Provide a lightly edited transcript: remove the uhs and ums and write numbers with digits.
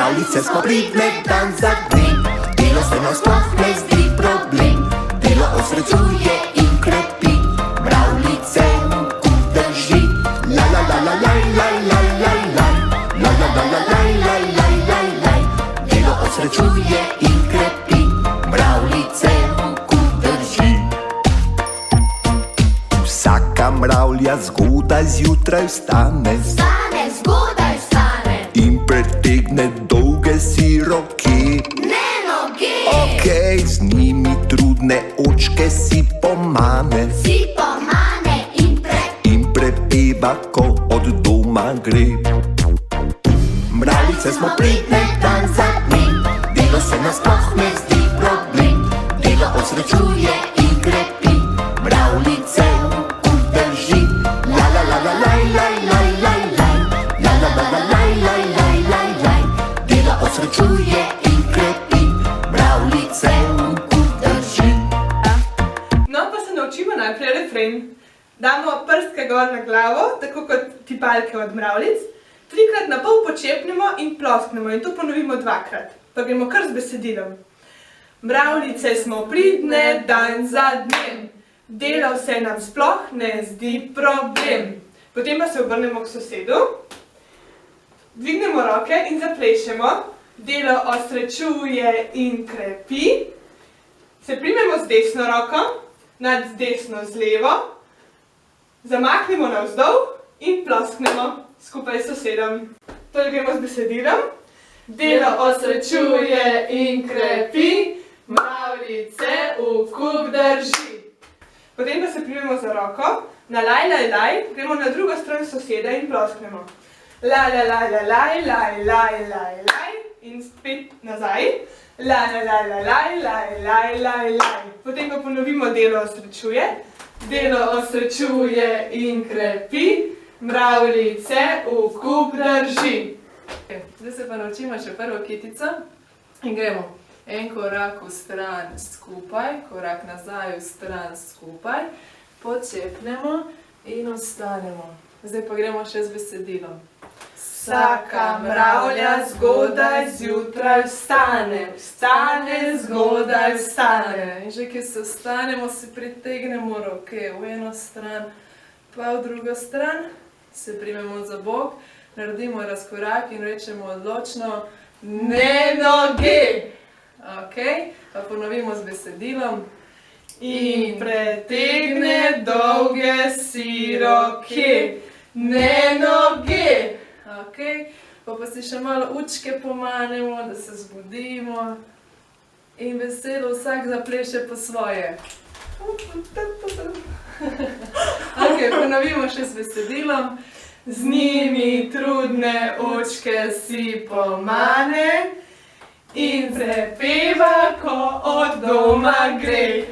Mravljice smo pridne dan za dnem, delo se nam sploh ne zdi problem. Delo osrečuje in krepi, mravljice v kup drži. La la la la la la la la la, la la la la la la la la la. Delo osrečuje in krepi, mravljice v kup drži. Vsaka mravlja zgodaj zjutraj vstane, Vstane, zgodaj vstane, in pretegne dolge si roke. ne noge. Okej, z njimi trudne očke si pomane Si pomane in prepeva, ko od doma gre. Mravljice smo pridne dan za dnem, delo se nam sploh ne zdi problem. Delo osrečuje in krepi, mravljice v kup drži. La la la la la la la la la, la la la la la la la la la. Delo osrečuje in krepi, mravljice v kup drži. No, pa se naučimo najprej refren. Damo prstke gor na glavo, tako kot tipalke od mravljic. Trikrat na pol počepnemo in plosknemo in to ponovimo dvakrat. Pa gremo kar z besedilom. Mravljice smo pridne dan za dnem, delo se nam sploh ne zdi problem. Potem pa se obrnemo k sosedu, dvignemo roke in zaplešemo. Delo osrečuje in krepi. Se primemo z desno roko, nad desno z levo, zamaknemo navzdol in plosknemo skupaj s sosedom. Torej gremo z besedilom. Delo osrečuje in krepi, mravljice v kup drži. Potem pa se primemo za roko, na laj, laj, laj, gremo na drugo stran soseda in plosknemo. Laj, laj, laj, laj, laj, laj, laj, laj, laj, in spet nazaj. Laj, laj, laj, laj, laj, laj, laj, laj, laj. Potem pa ponovimo delo osrečuje. Delo osrečuje in krepi, mravljice v kup drži. Zdaj se pa naučimo še prvo kitico in gremo. En korak v stran skupaj, korak nazaj v stran skupaj, počepnemo in ostanemo. Zdaj pa gremo še z besedilom. Vsaka mravlja zgodaj zjutraj vstane, vstane, zgodaj vstane. In že ki se vstanemo, si pritegnemo roke v eno stran, pa v drugo stran, se primemo za bok, naredimo razkorak in rečemo odločno ne noge. Ok, pa ponovimo z besedilom. In pretegne dolge si roke, ne noge. Ok, pa si še malo učke pomanemo, da se zbudimo in veselo vsak zapleše po svoje. Ok, ponovimo še z besedilom. Z njimi trudne očke si pomane in prepeva, ko od doma gre.